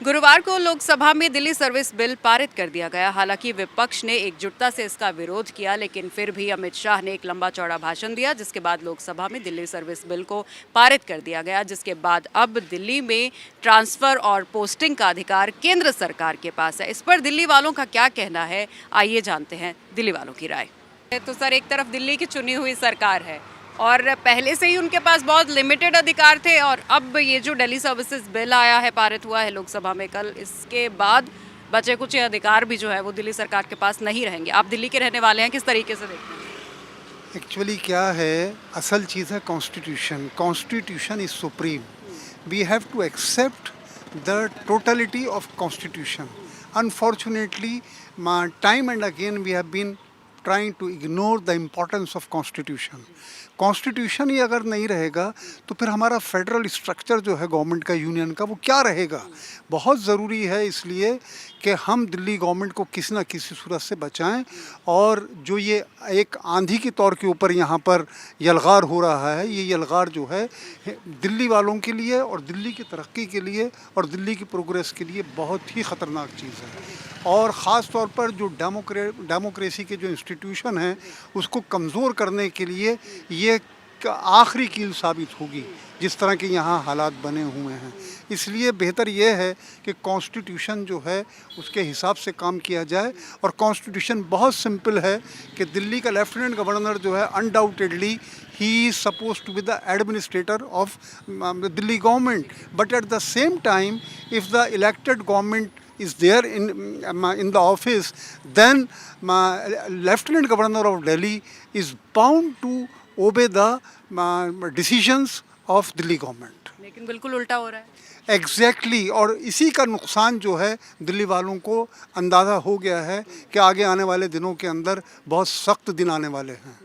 गुरुवार को लोकसभा में दिल्ली सर्विस बिल पारित कर दिया गया। हालांकि विपक्ष ने एकजुटता से इसका विरोध किया, लेकिन फिर भी अमित शाह ने एक लंबा चौड़ा भाषण दिया, जिसके बाद लोकसभा में दिल्ली सर्विस बिल को पारित कर दिया गया, जिसके बाद अब दिल्ली में ट्रांसफर और पोस्टिंग का अधिकार केंद्र सरकार के पास है। इस पर दिल्ली वालों का क्या कहना है, आइए जानते हैं दिल्ली वालों की राय। तो सर, एक तरफ दिल्ली की चुनी हुई सरकार है और पहले से ही उनके पास बहुत लिमिटेड अधिकार थे, और अब ये जो दिल्ली सर्विसेज बिल आया है, पारित हुआ है लोकसभा में कल, इसके बाद बचे कुछ अधिकार भी जो है वो दिल्ली सरकार के पास नहीं रहेंगे। आप दिल्ली के रहने वाले हैं, किस तरीके से देखते हैं? एक्चुअली क्या है, असल चीज़ है constitution. Constitution is supreme. We have to accept the totality of constitution. Unfortunately time and again we have been trying to ignore the importance of constitution. Constitution ही अगर नहीं रहेगा तो फिर हमारा फेडरल स्ट्रक्चर जो है गवर्नमेंट का, यूनियन का, वो क्या रहेगा। बहुत ज़रूरी है इसलिए कि हम दिल्ली गवर्नमेंट को किसी न किसी सूरत से बचाएं, और जो ये एक आंधी के तौर के ऊपर यहाँ पर यलगार हो रहा है, ये यलगार जो है दिल्ली वालों के लिए और दिल्ली की तरक्की के लिए और दिल्ली की प्रोग्रेस के लिए बहुत ही ख़तरनाक चीज़ है। और ख़ास तौर पर जो डेमोक्रेसी के जो इंस्टीट्यूशन हैं उसको कमज़ोर करने के लिए ये आखिरी कील साबित होगी, जिस तरह के यहाँ हालात बने हुए हैं। इसलिए बेहतर ये है कि कॉन्स्टिट्यूशन जो है उसके हिसाब से काम किया जाए। और कॉन्स्टिट्यूशन बहुत सिंपल है कि दिल्ली का लेफ्टिनेंट गवर्नर जो है undoubtedly he is supposed to be the administrator of the Delhi government, but at the same time if the elected government is there in the office, then Lieutenant Governor of Delhi is bound to obey the decisions of Delhi government. लेकिन बिल्कुल उल्टा हो रहा है। Exactly और इसी का नुकसान जो है दिल्ली वालों को अंदाज़ा हो गया है कि आगे आने वाले दिनों के अंदर बहुत सख्त दिन आने वाले हैं।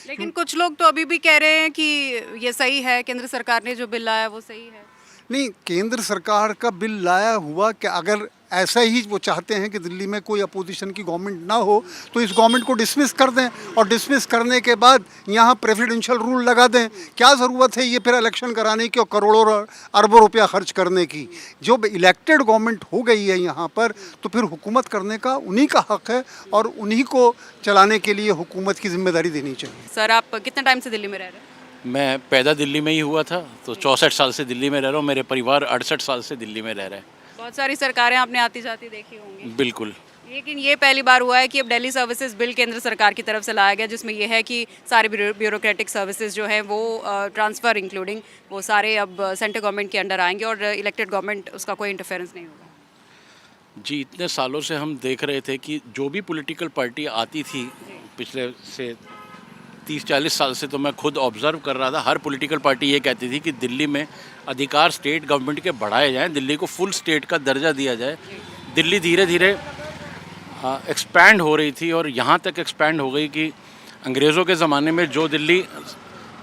लेकिन कुछ लोग तो अभी भी कह रहे हैं कि ये सही है, केंद्र सरकार ने जो बिल लाया वो सही है। नहीं, केंद्र सरकार का बिल लाया हुआ कि अगर ऐसा ही वो चाहते हैं कि दिल्ली में कोई अपोजिशन की गवर्नमेंट ना हो तो इस गवर्नमेंट को डिसमिस कर दें, और डिसमिस करने के बाद यहाँ प्रेसिडेंशियल रूल लगा दें। क्या ज़रूरत है ये फिर इलेक्शन कराने की और करोड़ों अरबों रुपया खर्च करने की। जो इलेक्टेड गवर्नमेंट हो गई है यहाँ पर, तो फिर हुकूमत करने का उन्हीं का हक़ है और उन्हीं को चलाने के लिए हुकूमत की जिम्मेदारी देनी चाहिए। सर, आप कितने टाइम से दिल्ली में रह रहे हैं? मैं पैदा दिल्ली में ही हुआ था, तो 64 साल से दिल्ली में रह रहा हूँ। मेरे परिवार 68 साल से दिल्ली में रह रहा है। बहुत सारी सरकारें आपने आती जाती देखी होंगी। बिल्कुल। लेकिन ये पहली बार हुआ है कि अब दिल्ली सर्विसेज बिल केंद्र सरकार की तरफ से लाया गया, जिसमें यह है कि सारे ब्यूरोक्रेटिक सर्विसेज जो हैं वो ट्रांसफ़र इंक्लूडिंग वो सारे अब सेंट्रल गवर्नमेंट के अंडर आएंगे और इलेक्टेड गवर्नमेंट उसका कोई इंटरफेरेंस नहीं होगा। जी, इतने सालों से हम देख रहे थे कि जो भी पॉलिटिकल पार्टी आती थी, पिछले से 30-40 साल से तो मैं खुद ऑब्ज़र्व कर रहा था, हर पॉलिटिकल पार्टी ये कहती थी कि दिल्ली में अधिकार स्टेट गवर्नमेंट के बढ़ाए जाएं, दिल्ली को फुल स्टेट का दर्जा दिया जाए। दिल्ली धीरे धीरे एक्सपैंड हो रही थी और यहाँ तक एक्सपैंड हो गई कि अंग्रेज़ों के ज़माने में जो दिल्ली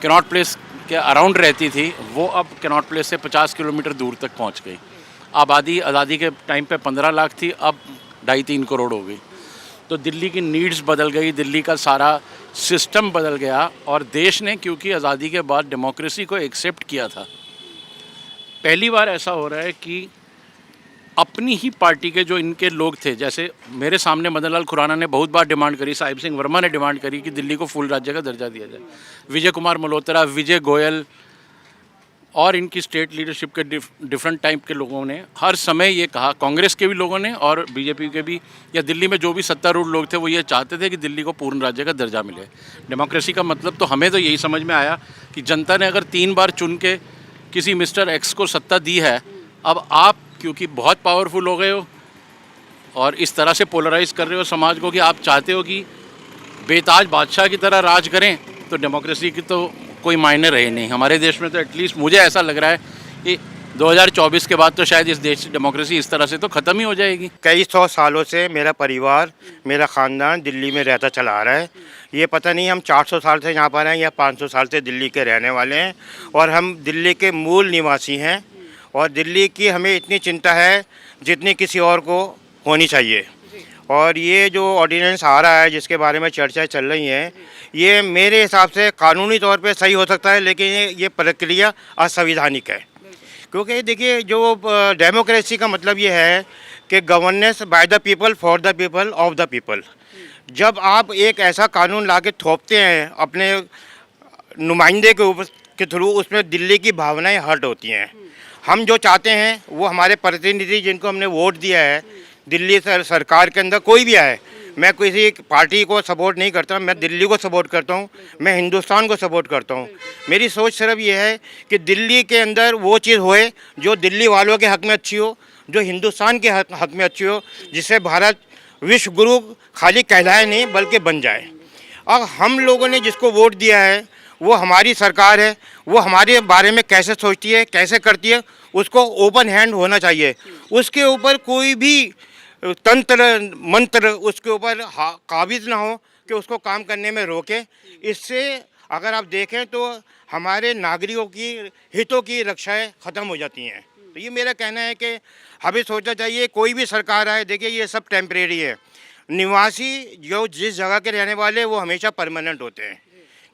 कैनॉट प्लेस के अराउंड रहती थी, वो अब कैनॉट प्लेस से 50 किलोमीटर दूर तक पहुँच गई। आबादी आज़ादी के टाइम पे 15 लाख थी, अब 2.5-3 करोड़ हो गई। तो दिल्ली की नीड्स बदल गई, दिल्ली का सारा सिस्टम बदल गया। और देश ने, क्योंकि आज़ादी के बाद डेमोक्रेसी को एक्सेप्ट किया था, पहली बार ऐसा हो रहा है कि अपनी ही पार्टी के जो इनके लोग थे, जैसे मेरे सामने मदन लाल खुराना ने बहुत बार डिमांड करी, साहिब सिंह वर्मा ने डिमांड करी कि दिल्ली को फुल राज्य का दर्जा दिया जाए, विजय कुमार मल्होत्रा, विजय गोयल और इनकी स्टेट लीडरशिप के डिफरेंट टाइप के लोगों ने हर समय ये कहा, कांग्रेस के भी लोगों ने और बीजेपी के भी, या दिल्ली में जो भी सत्तारूढ़ लोग थे, वो ये चाहते थे कि दिल्ली को पूर्ण राज्य का दर्जा मिले। डेमोक्रेसी का मतलब तो हमें तो यही समझ में आया कि जनता ने अगर 3 बार चुन के किसी मिस्टर एक्स को सत्ता दी है, अब आप क्योंकि बहुत पावरफुल हो गए हो और इस तरह से पोलराइज कर रहे हो समाज को कि आप चाहते हो कि बेताज बादशाह की तरह राज करें, तो डेमोक्रेसी की तो कोई मायने रहे नहीं हमारे देश में। तो एटलीस्ट मुझे ऐसा लग रहा है कि 2024 के बाद तो शायद इस देश डेमोक्रेसी इस तरह से तो ख़त्म ही हो जाएगी। कई 100 सालों से मेरा परिवार, मेरा ख़ानदान दिल्ली में रहता चला आ रहा है। ये पता नहीं हम 400 साल से यहाँ पर हैं या 500 साल से दिल्ली के रहने वाले हैं, और हम दिल्ली के मूल निवासी हैं। और दिल्ली की हमें इतनी चिंता है जितनी किसी और को होनी चाहिए। और ये जो ऑर्डिनेंस आ रहा है जिसके बारे में चर्चाएं चल रही हैं, ये मेरे हिसाब से कानूनी तौर पे सही हो सकता है, लेकिन ये प्रक्रिया असंवैधानिक है। क्योंकि देखिए जो डेमोक्रेसी का मतलब ये है कि governance by the people for the people of the people. जब आप एक ऐसा कानून ला के थोपते हैं अपने नुमाइंदे के ऊपर के थ्रू, उसमें दिल्ली की भावनाएं हर्ट होती हैं। हम जो चाहते हैं वो हमारे प्रतिनिधि जिनको हमने वोट दिया है दिल्ली सरकार के अंदर कोई भी आए, मैं किसी पार्टी को सपोर्ट नहीं करता, मैं दिल्ली को सपोर्ट करता हूँ, मैं हिंदुस्तान को सपोर्ट करता हूँ। मेरी सोच सिर्फ ये है कि दिल्ली के अंदर वो चीज़ होए जो दिल्ली वालों के हक़ में अच्छी हो, जो हिंदुस्तान के हक़ में अच्छी हो, जिससे भारत विश्व गुरु खाली कहलाए नहीं बल्कि बन जाए। अब हम लोगों ने जिसको वोट दिया है वो हमारी सरकार है, वो हमारे बारे में कैसे सोचती है, कैसे करती है, उसको ओपन हैंड होना चाहिए। उसके ऊपर कोई भी तंत्र मंत्र उसके ऊपर काबिज ना हो कि उसको काम करने में रोके। इससे अगर आप देखें तो हमारे नागरिकों की हितों की रक्षाएं ख़त्म हो जाती हैं। तो ये मेरा कहना है कि हमें सोचना चाहिए कोई भी सरकार आए, देखिए ये सब टेम्परेरी है। निवासी जो जिस जगह के रहने वाले वो हमेशा परमानेंट होते हैं।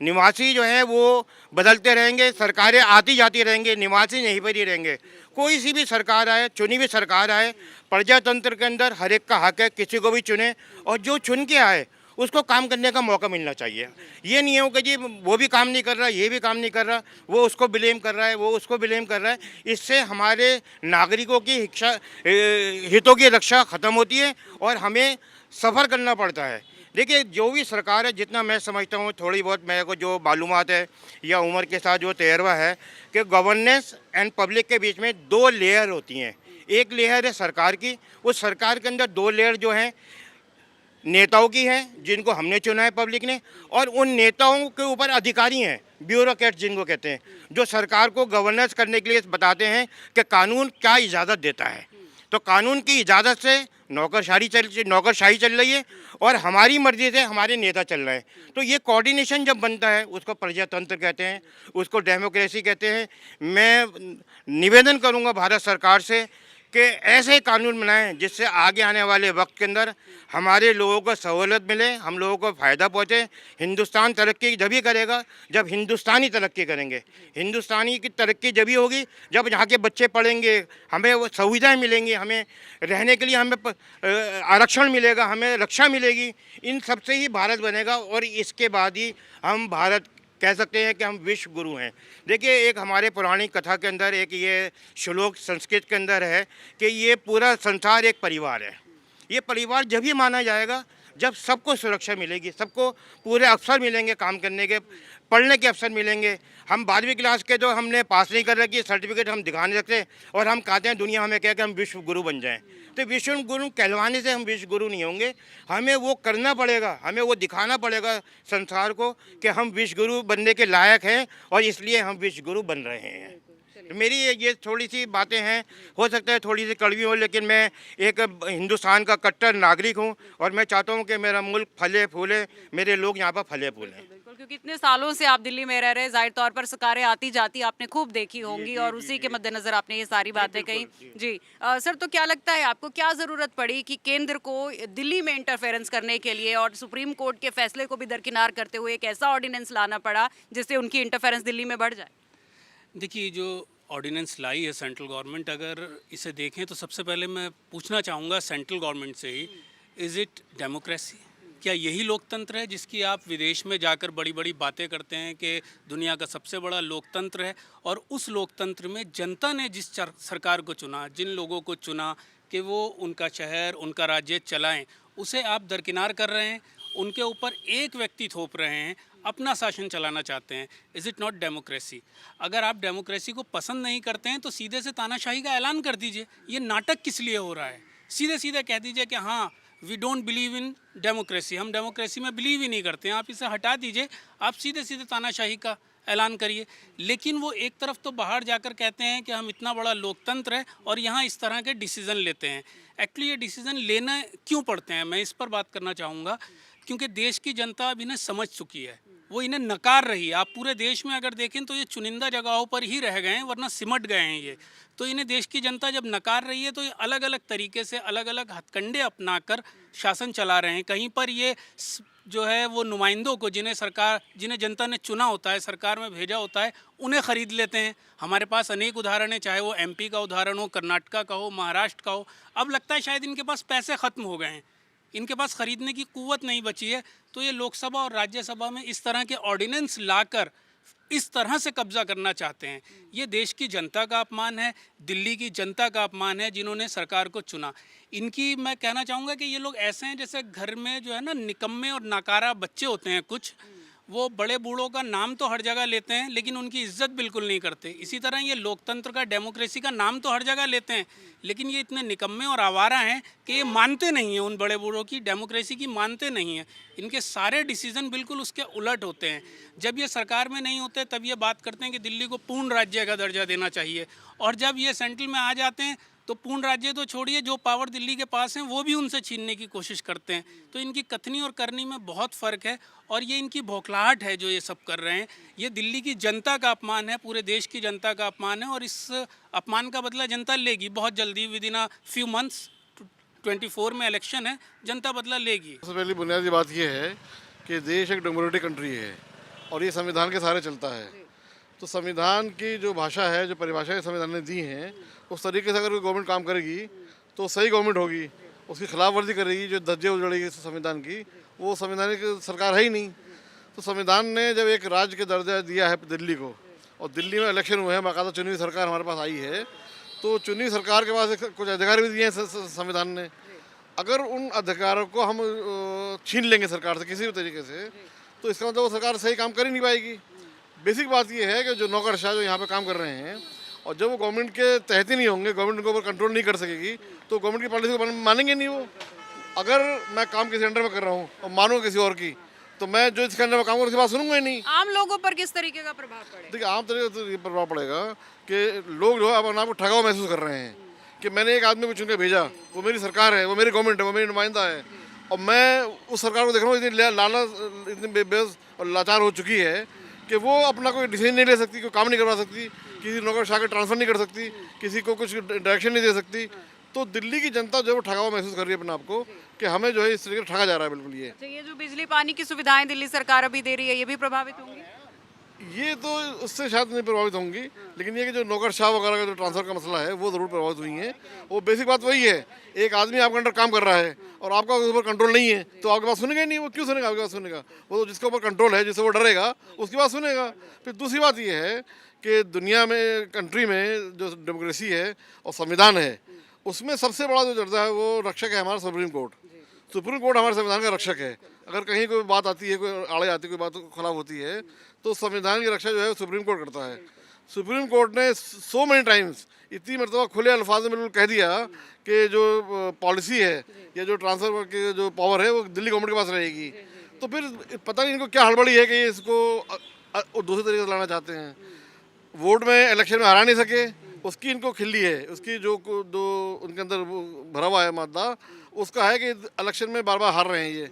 निवासी जो है वो बदलते रहेंगे, सरकारें आती जाती रहेंगे, निवासी यहीं पर ही रहेंगे। कोई सी भी सरकार आए, चुनी हुई सरकार आए, प्रजातंत्र के अंदर हर एक का हक है किसी को भी चुने, और जो चुन के आए उसको काम करने का मौका मिलना चाहिए। ये नहीं हो कि जी वो भी काम नहीं कर रहा, ये भी काम नहीं कर रहा, वो उसको ब्लेम कर रहा है, वो उसको ब्लेम कर रहा है। इससे हमारे नागरिकों की हितों की रक्षा ख़त्म होती है और हमें सफ़र करना पड़ता है। देखिए जो भी सरकार है, जितना मैं समझता हूँ, थोड़ी बहुत मेरे को जो मालूमात है या उम्र के साथ जो तजर्बा है कि गवर्नेंस एंड पब्लिक के बीच में दो लेयर होती हैं। एक लेयर है सरकार की, उस सरकार के अंदर दो लेयर जो हैं नेताओं की हैं जिनको हमने चुना है पब्लिक ने, और उन नेताओं के ऊपर अधिकारी हैं, ब्यूरोक्रेट जिनको कहते हैं, जो सरकार को गवर्नेंस करने के लिए बताते हैं कि कानून क्या इजाज़त देता है। तो कानून की इजाज़त से नौकरशाही चल रही है और हमारी मर्ज़ी से हमारे नेता चल रहे हैं। तो ये कोऑर्डिनेशन जब बनता है उसको प्रजातंत्र कहते हैं, उसको डेमोक्रेसी कहते हैं। मैं निवेदन करूंगा भारत सरकार से कि ऐसे कानून बनाएं जिससे आगे आने वाले वक्त के अंदर हमारे लोगों को सहूलत मिले, हम लोगों को फ़ायदा पहुँचे। हिंदुस्तान तरक्की जब ही करेगा जब हिंदुस्तानी तरक्की करेंगे। हिंदुस्तानी की तरक्की जब ही होगी जब यहाँ के बच्चे पढ़ेंगे, हमें वो सुविधाएं मिलेंगी, हमें रहने के लिए हमें आरक्षण मिलेगा, हमें रक्षा मिलेगी। इन सब से ही भारत बनेगा और इसके बाद ही हम भारत कह सकते हैं कि हम विश्व गुरु हैं। देखिए एक हमारे पुरानी कथा के अंदर एक ये श्लोक संस्कृत के अंदर है कि ये पूरा संसार एक परिवार है। ये परिवार जब ही माना जाएगा जब सबको सुरक्षा मिलेगी, सबको पूरे अवसर मिलेंगे, काम करने के, पढ़ने के अवसर मिलेंगे। हम 12वीं क्लास के जो हमने पास नहीं कर रखी सर्टिफिकेट हम दिखा नहीं सकते और हम कहते हैं दुनिया हमें कहे कि हम विश्व गुरु बन जाएं। तो विश्व गुरु कहलवाने से हम विश्व गुरु नहीं होंगे, हमें वो करना पड़ेगा, हमें वो दिखाना पड़ेगा संसार को कि हम विश्व गुरु बनने के लायक हैं और इसलिए हम विश्व गुरु बन रहे हैं। मेरी ये थोड़ी सी बातें हैं, हो सकता है थोड़ी सी कड़वी हो, लेकिन मैं एक हिंदुस्तान का कट्टर नागरिक हूँ और मैं चाहता हूँ कि मेरा मुल्क फले फूले, मेरे लोग यहाँ पर फले फूलें। बिल्कुल, क्योंकि इतने सालों से आप दिल्ली में रह रहे हैं, जाहिर तौर पर सरकारें आती जाती आपने खूब देखी होंगी और उसी के मद्देनजर आपने ये सारी बातें कही। जी सर, तो क्या लगता है आपको, क्या ज़रूरत पड़ी कि केंद्र को दिल्ली में इंटरफेरेंस करने के लिए और सुप्रीम कोर्ट के फैसले को भी दरकिनार करते हुए एक ऐसा ऑर्डिनेंस लाना पड़ा जिससे उनकी इंटरफेरेंस दिल्ली में बढ़ जाए? देखिए जो ऑर्डिनेंस लाई है सेंट्रल गवर्नमेंट, अगर इसे देखें तो सबसे पहले मैं पूछना चाहूँगा सेंट्रल गवर्नमेंट से ही, इज़ इट डेमोक्रेसी? क्या यही लोकतंत्र है जिसकी आप विदेश में जाकर बड़ी बड़ी बातें करते हैं कि दुनिया का सबसे बड़ा लोकतंत्र है, और उस लोकतंत्र में जनता ने जिस सरकार को चुना, जिन लोगों को चुना कि वो उनका शहर, उनका राज्य चलाएं, उसे आप दरकिनार कर रहे हैं, उनके ऊपर एक व्यक्ति थोप रहे हैं, अपना शासन चलाना चाहते हैं। Is it not democracy? अगर आप डेमोक्रेसी को पसंद नहीं करते हैं तो सीधे से तानाशाही का ऐलान कर दीजिए। ये नाटक किस लिए हो रहा है? सीधे सीधे कह दीजिए कि हाँ we don't believe in democracy, हम डेमोक्रेसी में बिलीव ही नहीं करते हैं, आप इसे हटा दीजिए। आप सीधे सीधे तानाशाही का ऐलान करिए। लेकिन वो एक तरफ तो बाहर जाकर कहते हैं कि हम इतना बड़ा लोकतंत्र है और यहाँ इस तरह के डिसीज़न लेते हैं। एक्चुअली ये डिसीज़न लेना क्यों पड़ते हैं, मैं इस पर बात करना चाहूँगा। क्योंकि देश की जनता अब इन्हें समझ चुकी है, वो इन्हें नकार रही है। आप पूरे देश में अगर देखें तो ये चुनिंदा जगहों पर ही रह गए हैं, वरना सिमट गए हैं ये। तो इन्हें देश की जनता जब नकार रही है तो ये अलग अलग तरीके से अलग अलग हथकंडे अपनाकर शासन चला रहे हैं। कहीं पर ये जो है वो नुमाइंदों को, जिन्हें जनता ने चुना होता है, सरकार में भेजा होता है, उन्हें ख़रीद लेते हैं। हमारे पास अनेक उदाहरण हैं, चाहे वो एमपी का उदाहरण हो, कर्नाटका का हो, महाराष्ट्र का हो। अब लगता है शायद इनके पास पैसे ख़त्म हो गए हैं, इनके पास ख़रीदने की कुव्वत नहीं बची है। तो ये लोकसभा और राज्यसभा में इस तरह के ऑर्डिनेंस लाकर इस तरह से कब्जा करना चाहते हैं। ये देश की जनता का अपमान है, दिल्ली की जनता का अपमान है जिन्होंने सरकार को चुना। इनकी मैं कहना चाहूँगा कि ये लोग ऐसे हैं जैसे घर में जो है ना निकम्मे और नाकारा बच्चे होते हैं कुछ, वो बड़े बूढ़ों का नाम तो हर जगह लेते हैं लेकिन उनकी इज्जत बिल्कुल नहीं करते। इसी तरह ये लोकतंत्र का, डेमोक्रेसी का नाम तो हर जगह लेते हैं लेकिन ये इतने निकम्मे और आवारा हैं कि ये मानते नहीं हैं उन बड़े बूढ़ों की, डेमोक्रेसी की मानते नहीं हैं। इनके सारे डिसीजन बिल्कुल उसके उलट होते हैं। जब ये सरकार में नहीं होते तब ये बात करते हैं कि दिल्ली को पूर्ण राज्य का दर्जा देना चाहिए, और जब ये सेंट्रल में आ जाते हैं तो पूर्ण राज्य तो छोड़िए, जो पावर दिल्ली के पास हैं वो भी उनसे छीनने की कोशिश करते हैं। तो इनकी कथनी और करनी में बहुत फ़र्क है, और ये इनकी बौखलाहट है जो ये सब कर रहे हैं। ये दिल्ली की जनता का अपमान है, पूरे देश की जनता का अपमान है, और इस अपमान का बदला जनता लेगी बहुत जल्दी। With in a few months 24 में इलेक्शन है, जनता बदला लेगी। सबसे पहली बुनियादी बात यह है कि देश एक डेमोक्रेटिक कंट्री है और ये संविधान के सहारे चलता है। तो संविधान की जो भाषा है, जो परिभाषाएं संविधान ने दी हैं, उस तरीके से अगर गवर्नमेंट काम करेगी तो सही गवर्नमेंट होगी। उसकी खिलाफवर्जी करेगी, जो धज्जे उजड़ेगी संविधान की, वो संविधानिक सरकार है ही नहीं। तो संविधान ने जब एक राज्य के दर्जा दिया है दिल्ली को, और दिल्ली में इलेक्शन हुए हैं, बाकायदा चुनी हुई सरकार हमारे पास आई है, तो चुनी सरकार के पास कुछ अधिकार भी दिए हैं संविधान ने। अगर उन अधिकारों को हम छीन लेंगे सरकार से किसी भी तरीके से, तो इसका मतलब वो सरकार सही काम कर ही नहीं पाएगी। बेसिक बात ये है कि जो नौकरशाह जो यहाँ पे काम कर रहे हैं, और जब वो गवर्नमेंट के तहत ही नहीं होंगे, गवर्नमेंट उनके ऊपर कंट्रोल नहीं कर सकेगी, तो गवर्नमेंट की पॉलिसी को मानेंगे नहीं वो। अगर मैं काम किसी अंडर में कर रहा हूँ और मानूंगा किसी और की, तो मैं जो इसके अंडर में काम करूँ उसकी बात सुनूंगा ही नहीं। आम लोगों पर किस तरीके का प्रभाव पड़ेगा? देखिए, आम तरीके से ये प्रभाव पड़ेगा कि लोग जो है अपने आप को ठगा हुआ महसूस कर रहे हैं कि मैंने एक आदमी को चुन के भेजा, वो मेरी सरकार है, वो मेरी गवर्नमेंट है, वो मेरी नुमाइंदा है, और मैं उस सरकार को देख रहा हूँ इतनी लालच, इतनी बेबस और लाचार हो चुकी है कि वो अपना कोई डिसीजन नहीं ले सकती, कोई काम नहीं करवा सकती, किसी नौकरशाह के ट्रांसफ़र नहीं कर सकती, किसी को कुछ डायरेक्शन नहीं दे सकती। तो दिल्ली की जनता जो है वो ठगा हुआ महसूस कर रही है अपने आप को कि हमें जो है इस तरीके से ठगा जा रहा है बिल्कुल। ये जो बिजली पानी की सुविधाएं दिल्ली सरकार अभी दे रही है, ये भी प्रभावित होंगी? ये तो उससे शायद नहीं प्रभावित होंगी, लेकिन ये कि जो नौकरशाह वगैरह का जो ट्रांसफ़र का मसला है वो ज़रूर प्रभावित हुई है। वो बेसिक बात वही है, एक आदमी आपके अंडर काम कर रहा है और आपका उस ऊपर कंट्रोल नहीं है, तो आपके पास सुनेगा ही नहीं। वो क्यों सुनेगा? आपके पास सुनेगा वो तो जिसके ऊपर कंट्रोल है, जिससे वो डरेगा, उसकी बात सुनेगा। फिर दूसरी बात ये है कि दुनिया में, कंट्री में जो डेमोक्रेसी है और संविधान है, उसमें सबसे बड़ा जो दर्जा है वो रक्षक है हमारा सुप्रीम कोर्ट। सुप्रीम कोर्ट हमारे संविधान का रक्षक है। अगर कहीं कोई बात आती है, कोई आड़े आती है, कोई बात खिलाफ होती है, तो संविधान की रक्षा जो है सुप्रीम कोर्ट करता है। सुप्रीम कोर्ट ने सो मेनी टाइम्स, इतनी मरतबा खुले अल्फाज में बिल्कुल कह दिया कि जो पॉलिसी है या जो ट्रांसफ़र की जो पावर है वो दिल्ली गवर्नमेंट के पास रहेगी। तो फिर पता नहीं इनको क्या हड़बड़ी है कि ये इसको दूसरे तरीके से लाना चाहते हैं। वोट में, इलेक्शन में हरा नहीं सके, उसकी इनको खिल्ली है। उसकी जो उनके अंदर भरा हुआ है मादा, उसका है कि इलेक्शन में बार बार हार रहे हैं। ये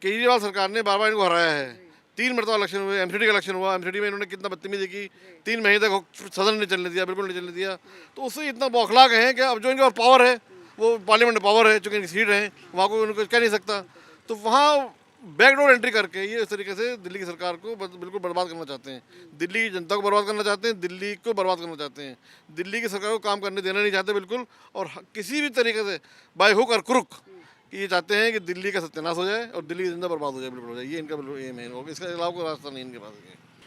केजरीवाल सरकार ने बार बार इनको हराया है। 3 मरतबा इलेक्शन हुए, एमसीडी का इलेक्शन हुआ, एमसीडी में इन्होंने कितना बदतमीजी की, 3 महीने तक सदन नहीं चलने दिया, बिल्कुल नहीं चलने दिया। तो उससे इतना बौखला गए हैं कि अब जो इनके पास पावर है, वो पार्लियामेंट में पावर है, चूँकि इनकी सीट है, वहाँ को उनको कह नहीं सकता। तो वहाँ बैकडोर एंट्री करके ये इस तरीके से दिल्ली की सरकार को बिल्कुल बर्बाद करना चाहते हैं। दिल्ली की जनता को बर्बाद करना चाहते हैं, दिल्ली को बर्बाद करना चाहते हैं, दिल्ली की सरकार को काम करने देना नहीं चाहते बिल्कुल। और किसी भी तरीके से बाय हुक और क्रुक ये चाहते हैं कि दिल्ली का सत्यानाश हो जाए और दिल्ली की जनता बर्बाद हो जाए, बिल्कुल हो जाए। ये इनका बिल्कुल एम है, इसके अलावा कोई रास्ता नहीं इनके पास।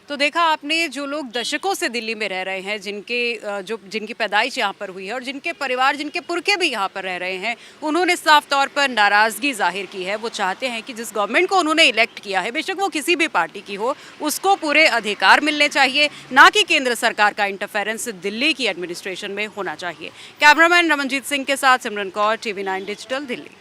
तो देखा आपने, जो लोग दशकों से दिल्ली में रह रहे हैं, जिनकी पैदाइश यहाँ पर हुई है और जिनके परिवार, जिनके पुरखे भी यहाँ पर रह रहे हैं, उन्होंने साफ तौर पर नाराज़गी जाहिर की है। वो चाहते हैं कि जिस गवर्नमेंट को उन्होंने इलेक्ट किया है, बेशक वो किसी भी पार्टी की हो, उसको पूरे अधिकार मिलने चाहिए, ना कि केंद्र सरकार का इंटरफेरेंस दिल्ली की एडमिनिस्ट्रेशन में होना चाहिए। कैमरामैन रमनजीत सिंह के साथ सिमरन कौर, TV9 डिजिटल, दिल्ली।